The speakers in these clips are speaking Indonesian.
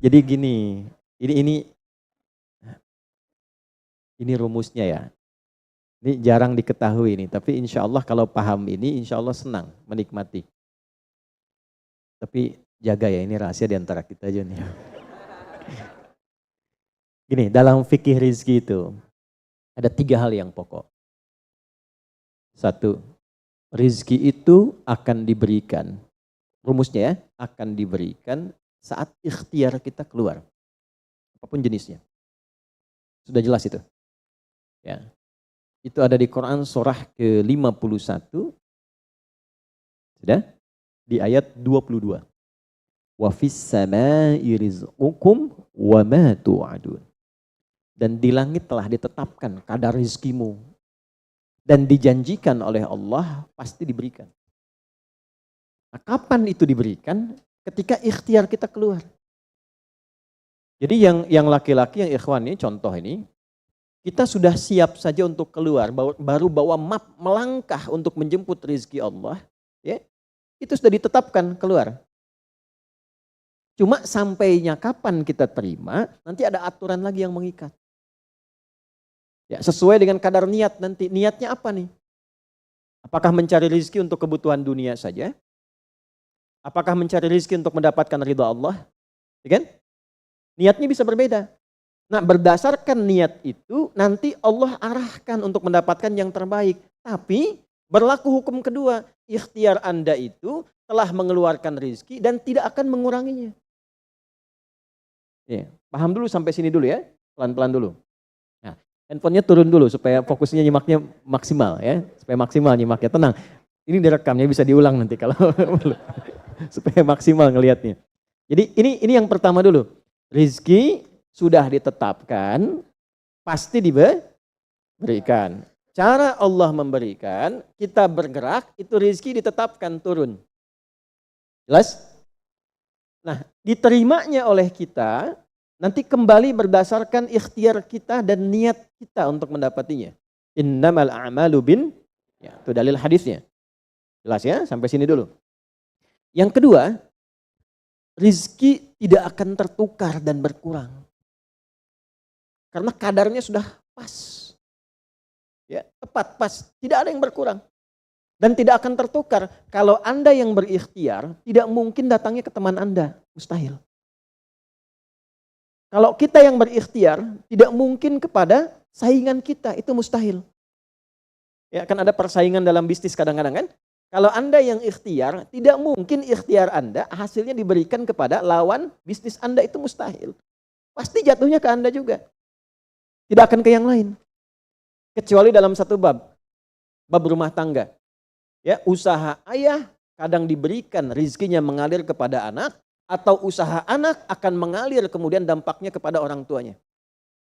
Jadi gini, ini ini rumusnya ya. Ini jarang diketahui nih, tapi insya Allah kalau paham ini, insya Allah senang menikmati. Tapi jaga ya, ini rahasia di antara kita aja nih. Gini, dalam fikih rizki itu ada 3 hal yang pokok. 1, rizki itu akan diberikan. Rumusnya ya, akan diberikan saat ikhtiar kita keluar. Apapun jenisnya. Sudah jelas itu. Ya. Itu ada di Quran surah ke-51. Sudah? Di ayat 22. Wa fis samaa'i rizqukum wa ma tu'adun. Dan di langit telah ditetapkan kadar rizkimu. Dan dijanjikan oleh Allah pasti diberikan. Nah, kapan itu diberikan? Ketika ikhtiar kita keluar. Jadi yang laki-laki, yang ikhwan ini, contoh ini, kita sudah siap saja untuk keluar, baru bawa map melangkah untuk menjemput rezeki Allah, ya, itu sudah ditetapkan keluar. Cuma sampainya kapan kita terima, nanti ada aturan lagi yang mengikat. Ya, sesuai dengan kadar niat nanti. Niatnya apa nih? Apakah mencari rezeki untuk kebutuhan dunia saja? Apakah mencari rezeki untuk mendapatkan ridha Allah? Ya kan? Niatnya bisa berbeda. Nah, berdasarkan niat itu nanti Allah arahkan untuk mendapatkan yang terbaik. Tapi berlaku hukum kedua, ikhtiar Anda itu telah mengeluarkan rezeki dan tidak akan menguranginya. Ya, paham dulu sampai sini dulu ya, pelan-pelan dulu. Nah, handphonenya turun dulu supaya fokusnya nyimaknya maksimal ya, supaya maksimal nyimaknya, tenang. Ini direkamnya bisa diulang nanti kalau supaya maksimal ngelihatnya. Jadi ini yang pertama dulu, rezeki sudah ditetapkan, pasti diberikan. Cara Allah memberikan, kita bergerak, itu rezeki ditetapkan turun. Jelas? Nah, diterimanya oleh kita, nanti kembali berdasarkan ikhtiar kita dan niat kita untuk mendapatinya. Innamal a'malu bin, ya, itu dalil hadisnya. Jelas ya, sampai sini dulu. Yang kedua, rezeki tidak akan tertukar dan berkurang. Karena kadarnya sudah pas. Ya, tepat, pas. Tidak ada yang berkurang. Dan tidak akan tertukar. Kalau Anda yang berikhtiar, tidak mungkin datangnya ke teman Anda. Mustahil. Kalau kita yang berikhtiar, tidak mungkin kepada saingan kita. Itu mustahil. Ya, kan ada persaingan dalam bisnis kadang-kadang kan. Kalau Anda yang ikhtiar, tidak mungkin ikhtiar Anda hasilnya diberikan kepada lawan bisnis Anda. Itu mustahil. Pasti jatuhnya ke Anda juga. Tidak akan ke yang lain. Kecuali dalam satu bab rumah tangga. Ya, usaha ayah kadang diberikan rizkinya mengalir kepada anak, atau usaha anak akan mengalir kemudian dampaknya kepada orang tuanya.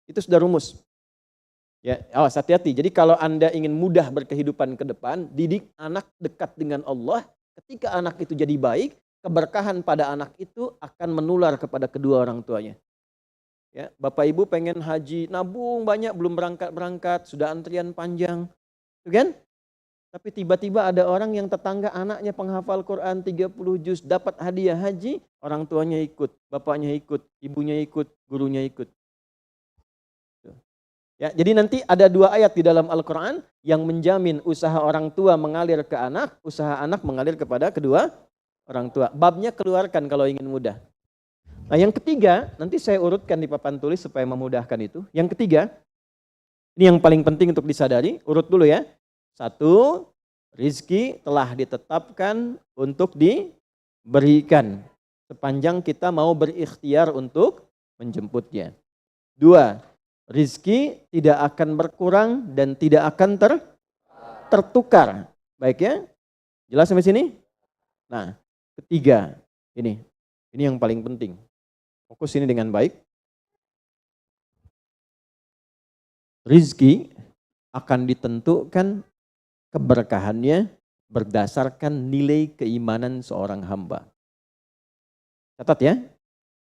Itu sudah rumus. Ya, awas hati-hati. Jadi kalau Anda ingin mudah berkehidupan ke depan, didik anak dekat dengan Allah. Ketika anak itu jadi baik, keberkahan pada anak itu akan menular kepada kedua orang tuanya. Ya, Bapak Ibu pengen haji, nabung banyak, belum berangkat, sudah antrian panjang, kan? Tapi tiba-tiba ada orang yang tetangga anaknya penghafal Quran 30 juz, dapat hadiah haji, orang tuanya ikut, bapaknya ikut, ibunya ikut, gurunya ikut. Ya, jadi nanti ada 2 ayat di dalam Al-Quran yang menjamin usaha orang tua mengalir ke anak, usaha anak mengalir kepada kedua orang tua. Babnya keluarkan kalau ingin mudah. Nah, yang ketiga, nanti saya urutkan di papan tulis supaya memudahkan itu. Yang ketiga, ini yang paling penting untuk disadari, urut dulu ya. 1, rizki telah ditetapkan untuk diberikan sepanjang kita mau berikhtiar untuk menjemputnya. 2, rizki tidak akan berkurang dan tidak akan tertukar. Baik ya? Jelas sampai sini? Nah, ketiga, ini yang paling penting. Fokus ini dengan baik. Rizki akan ditentukan keberkahannya berdasarkan nilai keimanan seorang hamba. Catat ya,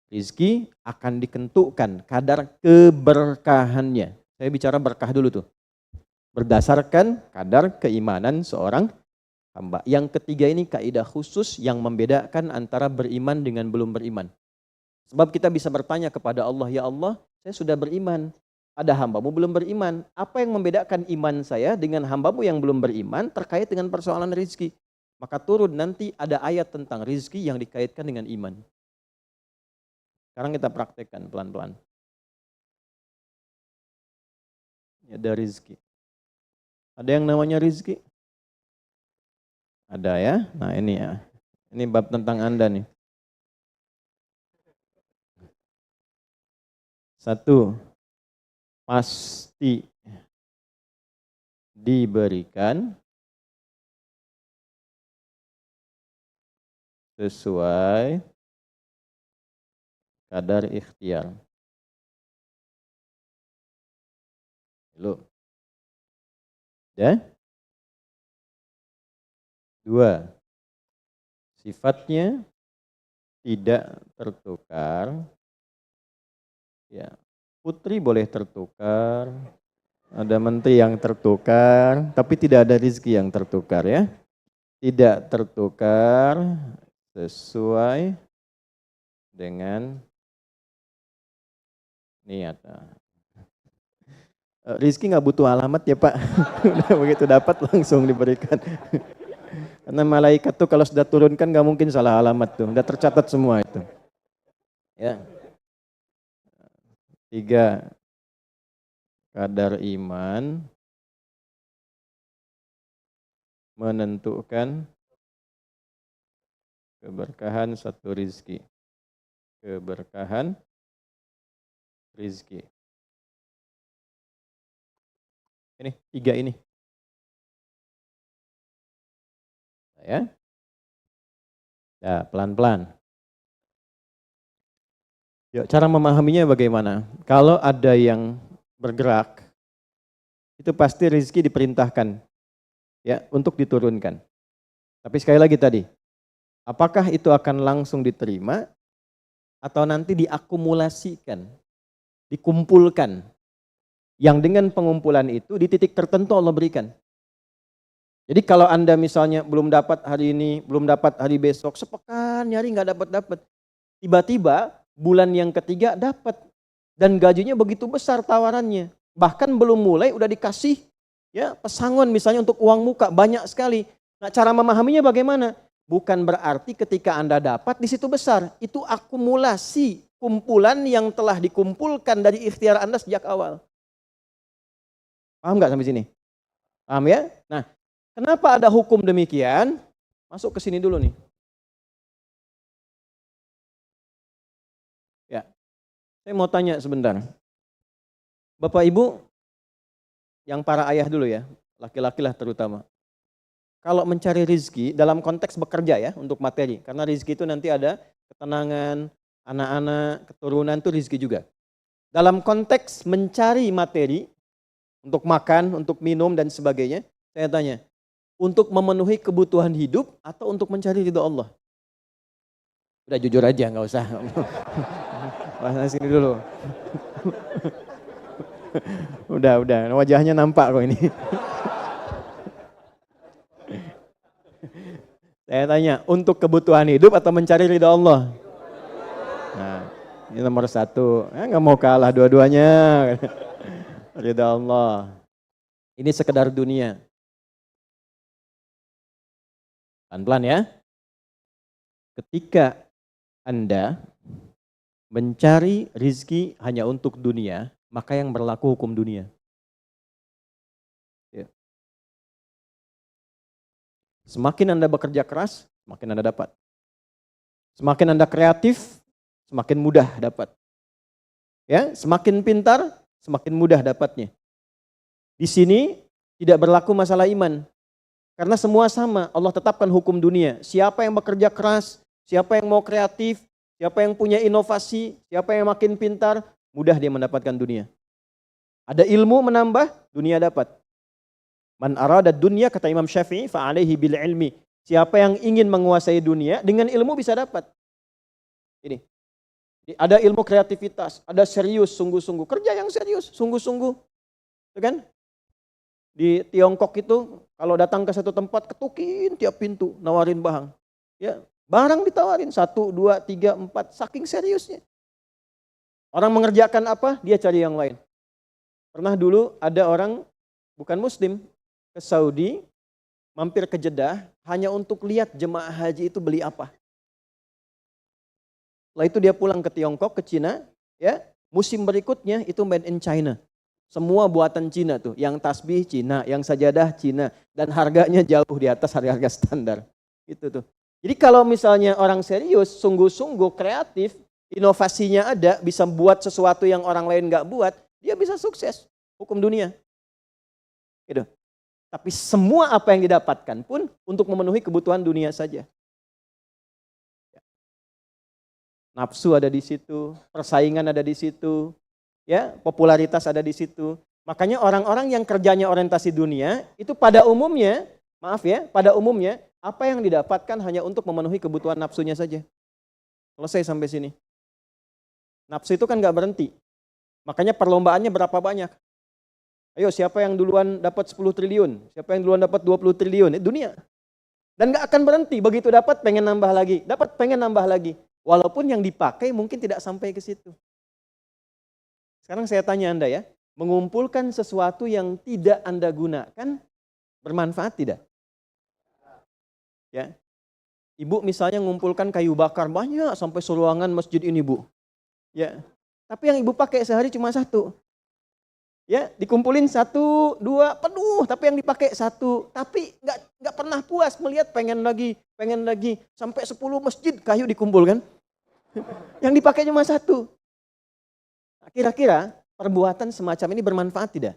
rizki akan ditentukan kadar keberkahannya. Saya bicara berkah dulu tuh. Berdasarkan kadar keimanan seorang hamba. Yang ketiga ini kaidah khusus yang membedakan antara beriman dengan belum beriman. Sebab kita bisa bertanya kepada Allah, ya Allah, saya sudah beriman. Ada hambamu belum beriman. Apa yang membedakan iman saya dengan hambamu yang belum beriman terkait dengan persoalan rizki? Maka turun nanti ada ayat tentang rizki yang dikaitkan dengan iman. Sekarang kita praktekkan pelan-pelan. Ada rizki. Ada yang namanya rizki? Ada ya. Nah ini ya. Ini bab tentang Anda nih. 1. Pasti diberikan sesuai kadar ikhtiar. Loh. Ya? 2. Sifatnya tidak tertukar. Ya, putri boleh tertukar, ada menteri yang tertukar, tapi tidak ada rezeki yang tertukar ya. Tidak tertukar sesuai dengan niat. Rizki nggak butuh alamat ya Pak, begitu dapat langsung diberikan. Karena malaikat tuh kalau sudah turunkan nggak mungkin salah alamat tuh, udah tercatat semua itu. Ya. 3. Kadar iman menentukan keberkahan satu rizki. Keberkahan rizki. Ini 3 ini. Ya. Ya, pelan-pelan. Ya, cara memahaminya bagaimana? Kalau ada yang bergerak, itu pasti rezeki diperintahkan ya untuk diturunkan. Tapi sekali lagi tadi, apakah itu akan langsung diterima atau nanti diakumulasikan, dikumpulkan? Yang dengan pengumpulan itu di titik tertentu Allah berikan. Jadi kalau Anda misalnya belum dapat hari ini, belum dapat hari besok, sepekan nyari nggak dapat. Tiba-tiba bulan yang ketiga dapat dan gajinya begitu besar tawarannya. Bahkan belum mulai udah dikasih ya pesangon misalnya untuk uang muka banyak sekali. Nah, cara memahaminya bagaimana? Bukan berarti ketika Anda dapat di situ besar, itu akumulasi kumpulan yang telah dikumpulkan dari ikhtiar Anda sejak awal. Paham nggak sampai sini? Paham ya? Nah, kenapa ada hukum demikian? Masuk ke sini dulu nih. Ya, saya mau tanya sebentar. Bapak Ibu, yang para ayah dulu ya, laki-laki lah terutama. Kalau mencari rizki dalam konteks bekerja ya, untuk materi. Karena rizki itu nanti ada ketenangan, anak-anak, keturunan itu rizki juga. Dalam konteks mencari materi, untuk makan, untuk minum dan sebagainya, saya tanya, untuk memenuhi kebutuhan hidup atau untuk mencari ridho Allah? Udah jujur aja, nggak usah. Bahas sini dulu. Udah, wajahnya nampak kok ini. Saya tanya, untuk kebutuhan hidup atau mencari ridha Allah? Nah, ini nomor 1. Nggak mau kalah dua-duanya. Ridha Allah. Ini sekedar dunia. Pelan-pelan ya. Ketika Anda mencari rizki hanya untuk dunia, maka yang berlaku hukum dunia. Ya. Semakin Anda bekerja keras, semakin Anda dapat. Semakin Anda kreatif, semakin mudah dapat. Ya, semakin pintar, semakin mudah dapatnya. Di sini tidak berlaku masalah iman. Karena semua sama, Allah tetapkan hukum dunia. Siapa yang bekerja keras, siapa yang mau kreatif, siapa yang punya inovasi, siapa yang makin pintar, mudah dia mendapatkan dunia. Ada ilmu menambah, dunia dapat. Man arada dunya, kata Imam Syafi'i, fa'alaihi bil ilmi. Siapa yang ingin menguasai dunia, dengan ilmu bisa dapat. Ini. Ada ilmu kreativitas, ada serius, sungguh-sungguh. Kerja yang serius, sungguh-sungguh. Itu kan? Di Tiongkok itu, kalau datang ke satu tempat, ketukin tiap pintu, nawarin barang. Ya, barang ditawarin, 1, 2, 3, 4, saking seriusnya. Orang mengerjakan apa, dia cari yang lain. Pernah dulu ada orang bukan muslim ke Saudi, mampir ke Jeddah hanya untuk lihat jemaah haji itu beli apa. Setelah itu dia pulang ke Tiongkok, ke Cina, ya. Musim berikutnya itu made in China. Semua buatan Cina tuh, yang tasbih Cina, yang sajadah Cina, dan harganya jauh di atas harga-harga standar. Itu tuh. Jadi kalau misalnya orang serius, sungguh-sungguh kreatif, inovasinya ada, bisa buat sesuatu yang orang lain nggak buat, dia bisa sukses. Hukum dunia. Gitu. Tapi semua apa yang didapatkan pun untuk memenuhi kebutuhan dunia saja. Nafsu ada di situ, persaingan ada di situ, ya, popularitas ada di situ. Makanya orang-orang yang kerjanya orientasi dunia itu pada umumnya, maaf ya, pada umumnya apa yang didapatkan hanya untuk memenuhi kebutuhan nafsunya saja. Selesai sampai sini. Nafsu itu kan nggak berhenti. Makanya perlombaannya berapa banyak? Ayo siapa yang duluan dapat 10 triliun, siapa yang duluan dapat 20 triliun, dunia. Dan nggak akan berhenti, begitu dapat pengen nambah lagi, dapat pengen nambah lagi. Walaupun yang dipakai mungkin tidak sampai ke situ. Sekarang saya tanya Anda ya, mengumpulkan sesuatu yang tidak Anda gunakan, bermanfaat tidak? Ya, Ibu misalnya mengumpulkan kayu bakar banyak sampai seruangan masjid ini Bu. Ya, tapi yang Ibu pakai sehari cuma satu. Ya, dikumpulin 1, 2, penuh, tapi yang dipakai 1. Tapi nggak pernah puas melihat pengen lagi, sampai 10 masjid kayu dikumpulkan. Yang dipakai cuma 1. Kira-kira perbuatan semacam ini bermanfaat tidak?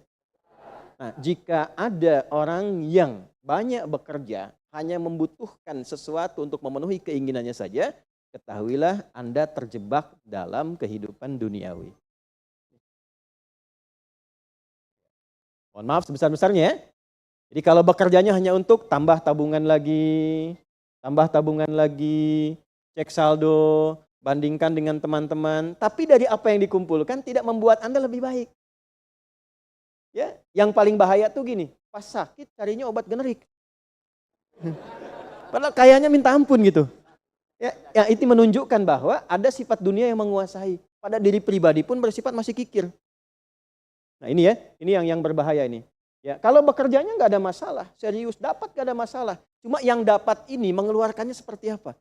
Nah, jika ada orang yang banyak bekerja, hanya membutuhkan sesuatu untuk memenuhi keinginannya saja, ketahuilah Anda terjebak dalam kehidupan duniawi. Mohon maaf sebesar-besarnya ya. Jadi kalau bekerjanya hanya untuk tambah tabungan lagi, cek saldo, bandingkan dengan teman-teman, tapi dari apa yang dikumpulkan tidak membuat Anda lebih baik. Ya, yang paling bahaya tuh gini, pas sakit carinya obat generik. Padahal kayaknya minta ampun gitu. Ya, itu menunjukkan bahwa ada sifat dunia yang menguasai. Pada diri pribadi pun bersifat masih kikir. Nah ini ya, ini yang berbahaya ini. Ya, kalau bekerjanya nggak ada masalah, serius dapat nggak ada masalah. Cuma yang dapat ini mengeluarkannya seperti apa?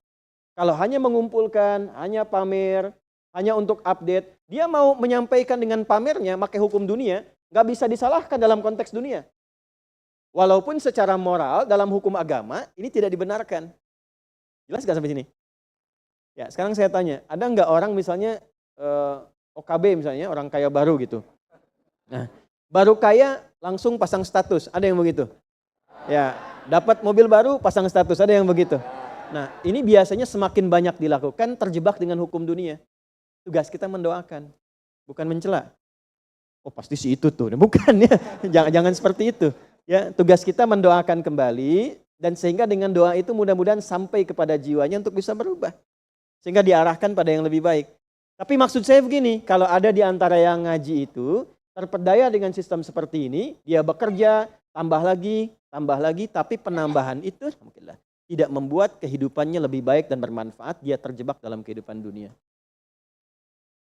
Kalau hanya mengumpulkan, hanya pamer, hanya untuk update, dia mau menyampaikan dengan pamernya, pakai hukum dunia, nggak bisa disalahkan dalam konteks dunia. Walaupun secara moral dalam hukum agama ini tidak dibenarkan. Jelas nggak sampai sini? Ya, sekarang saya tanya, ada nggak orang misalnya OKB misalnya, orang kaya baru gitu. Nah, baru kaya langsung pasang status, ada yang begitu. Ya, dapat mobil baru pasang status, ada yang begitu. Nah, ini biasanya semakin banyak dilakukan terjebak dengan hukum dunia. Tugas kita mendoakan, bukan mencela. Oh, pasti si itu tuh. Bukan ya. Jangan seperti itu. Ya, tugas kita mendoakan kembali dan sehingga dengan doa itu mudah-mudahan sampai kepada jiwanya untuk bisa berubah. Sehingga diarahkan pada yang lebih baik. Tapi maksud saya begini, kalau ada di antara yang ngaji itu terpedaya dengan sistem seperti ini, dia bekerja, tambah lagi, tapi penambahan itu alhamdulillah tidak membuat kehidupannya lebih baik dan bermanfaat, dia terjebak dalam kehidupan dunia.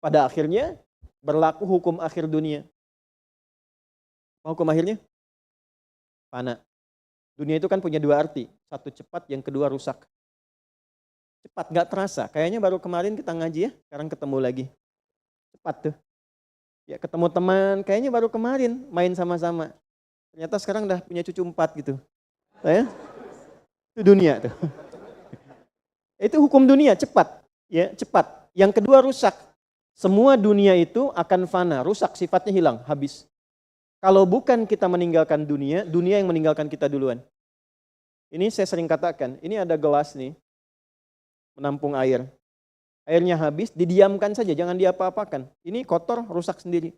Pada akhirnya berlaku hukum akhir dunia. Hukum akhirnya? Fana. Dunia itu kan punya 2 arti, satu cepat, yang kedua rusak. Cepat gak terasa, kayaknya baru kemarin kita ngaji ya, sekarang ketemu lagi. Cepat tuh. Ya ketemu teman, kayaknya baru kemarin main sama-sama. Ternyata sekarang udah punya cucu 4 gitu. Ya? Itu dunia tuh. Itu hukum dunia, cepat. Ya, cepat. Yang kedua rusak. Semua dunia itu akan fana, rusak, sifatnya hilang, habis. Kalau bukan kita meninggalkan dunia, dunia yang meninggalkan kita duluan. Ini saya sering katakan, ini ada gelas nih, menampung air. Airnya habis, didiamkan saja, jangan diapa-apakan. Ini kotor, rusak sendiri.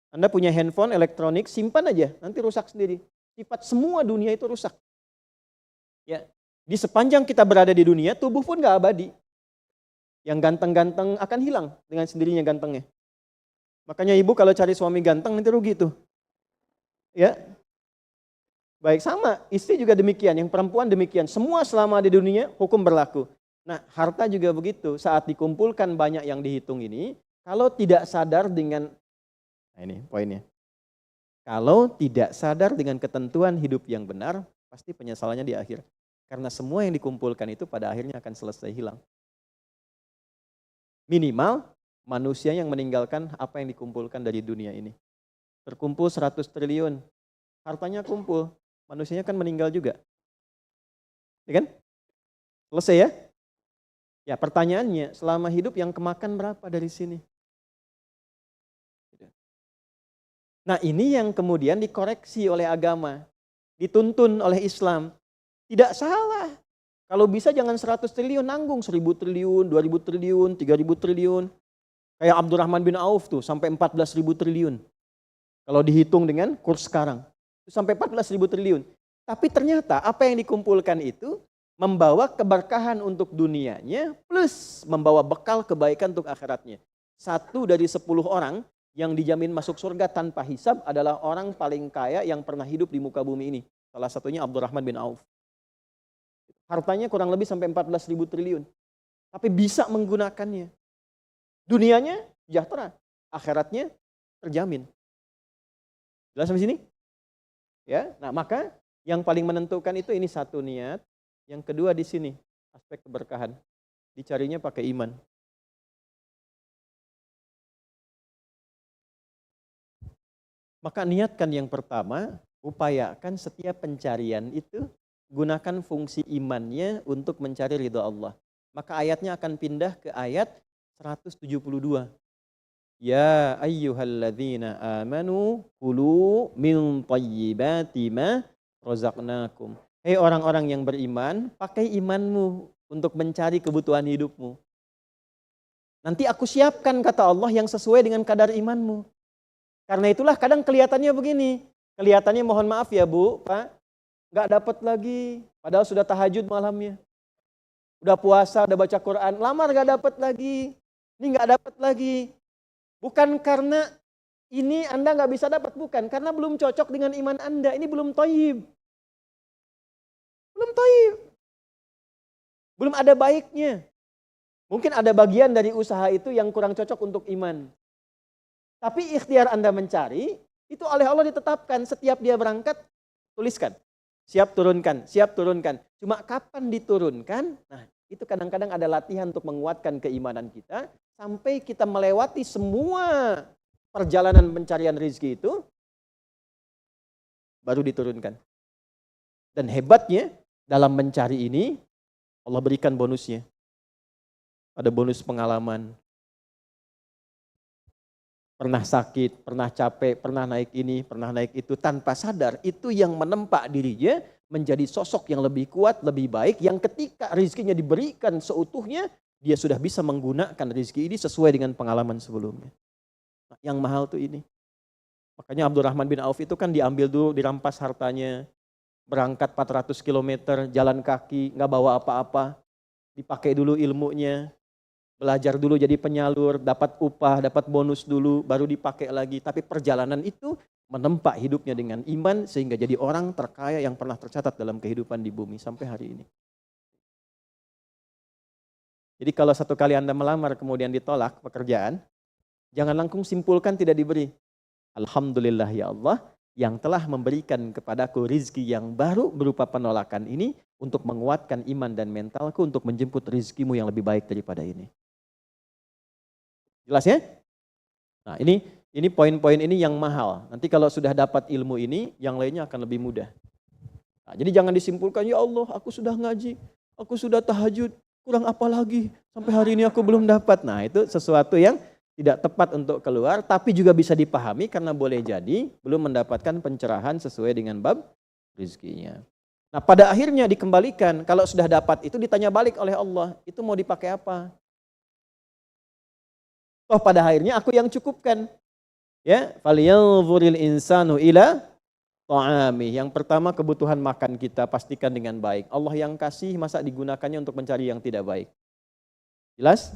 Anda punya handphone, elektronik, simpan aja, nanti rusak sendiri. Sifat semua dunia itu rusak. Ya, di sepanjang kita berada di dunia, tubuh pun gak abadi. Yang ganteng-ganteng akan hilang dengan sendirinya gantengnya. Makanya ibu kalau cari suami ganteng nanti rugi tuh. Ya, baik sama, istri juga demikian, yang perempuan demikian. Semua selama di dunia hukum berlaku. Nah, harta juga begitu. Saat dikumpulkan banyak yang dihitung ini, Kalau tidak sadar dengan, nah ini poinnya. Kalau tidak sadar dengan ketentuan hidup yang benar, pasti penyesalannya di akhir. Karena semua yang dikumpulkan itu pada akhirnya akan selesai hilang. Minimal manusia yang meninggalkan apa yang dikumpulkan dari dunia ini. Terkumpul 100 triliun, hartanya kumpul, manusianya kan meninggal juga. Ya kan? Selesai ya? Ya pertanyaannya, selama hidup yang kemakan berapa dari sini? Nah ini yang kemudian dikoreksi oleh agama, dituntun oleh Islam. Tidak salah. Kalau bisa jangan 100 triliun, nanggung 1000 triliun, 2000 triliun, 3000 triliun. Kayak Abdurrahman bin Auf tuh sampai 14.000 triliun. Kalau dihitung dengan kurs sekarang, sampai 14.000 triliun. Tapi ternyata apa yang dikumpulkan itu membawa keberkahan untuk dunianya plus membawa bekal kebaikan untuk akhiratnya. 1 dari 10 orang yang dijamin masuk surga tanpa hisab adalah orang paling kaya yang pernah hidup di muka bumi ini. Salah satunya Abdurrahman bin Auf. Hartanya kurang lebih sampai 14.000 triliun. Tapi bisa menggunakannya. Dunianya sejahtera, akhiratnya terjamin. Jelas sampai sini? Ya, nah maka yang paling menentukan itu ini satu niat, yang kedua di sini aspek keberkahan. Dicarinya pakai iman. Maka niatkan yang pertama, upayakan setiap pencarian itu gunakan fungsi imannya untuk mencari ridha Allah. Maka ayatnya akan pindah ke ayat 172. Ya ayyuhalladzina amanu kulu min thayyibati ma razaqnakum. Hei orang-orang yang beriman, pakai imanmu untuk mencari kebutuhan hidupmu. Nanti aku siapkan kata Allah yang sesuai dengan kadar imanmu. Karena itulah kadang kelihatannya begini. Kelihatannya mohon maaf ya Bu, Pak. Gak dapat lagi. Padahal sudah tahajud malamnya. Udah puasa, udah baca Quran. Lamar gak dapat lagi. Ini gak dapat lagi. Bukan karena ini Anda gak bisa dapat. Bukan. Karena belum cocok dengan iman Anda. Ini belum thayyib. Belum thayyib. Belum ada baiknya. Mungkin ada bagian dari usaha itu yang kurang cocok untuk iman. Tapi ikhtiar Anda mencari, itu oleh Allah ditetapkan. Setiap dia berangkat, tuliskan. Siap turunkan, siap turunkan. Cuma kapan diturunkan? Nah, itu kadang-kadang ada latihan untuk menguatkan keimanan kita. Sampai kita melewati semua perjalanan pencarian rezeki itu, baru diturunkan. Dan hebatnya, dalam mencari ini, Allah berikan bonusnya. Ada bonus pengalaman. Pernah sakit, pernah capek, pernah naik ini, pernah naik itu, tanpa sadar itu yang menempa dirinya menjadi sosok yang lebih kuat, lebih baik, yang ketika rezekinya diberikan seutuhnya, dia sudah bisa menggunakan rezeki ini sesuai dengan pengalaman sebelumnya. Nah, yang mahal tuh ini. Makanya Abdurrahman bin Auf itu kan diambil dulu, dirampas hartanya, berangkat 400 km, jalan kaki, nggak bawa apa-apa, dipakai dulu ilmunya, belajar dulu jadi penyalur, dapat upah, dapat bonus dulu, baru dipakai lagi. Tapi perjalanan itu menempa hidupnya dengan iman sehingga jadi orang terkaya yang pernah tercatat dalam kehidupan di bumi sampai hari ini. Jadi kalau satu kali Anda melamar kemudian ditolak pekerjaan, jangan langsung simpulkan tidak diberi. Alhamdulillah ya Allah yang telah memberikan kepadaku rizki yang baru berupa penolakan ini untuk menguatkan iman dan mentalku untuk menjemput rizkimu yang lebih baik daripada ini. Jelas ya? Nah ini poin-poin ini yang mahal. Nanti kalau sudah dapat ilmu ini, yang lainnya akan lebih mudah. Nah, jadi jangan disimpulkan, ya Allah aku sudah ngaji, aku sudah tahajud, kurang apa lagi? Sampai hari ini aku belum dapat. Nah itu sesuatu yang tidak tepat untuk keluar, tapi juga bisa dipahami karena boleh jadi belum mendapatkan pencerahan sesuai dengan bab rizkinya. Nah pada akhirnya dikembalikan, kalau sudah dapat itu ditanya balik oleh Allah, itu mau dipakai apa? Toh pada akhirnya aku yang cukupkan. Ya, falyanzuril insanu ila ta'ami. Yang pertama kebutuhan makan kita pastikan dengan baik. Allah yang kasih, masa digunakannya untuk mencari yang tidak baik? Jelas?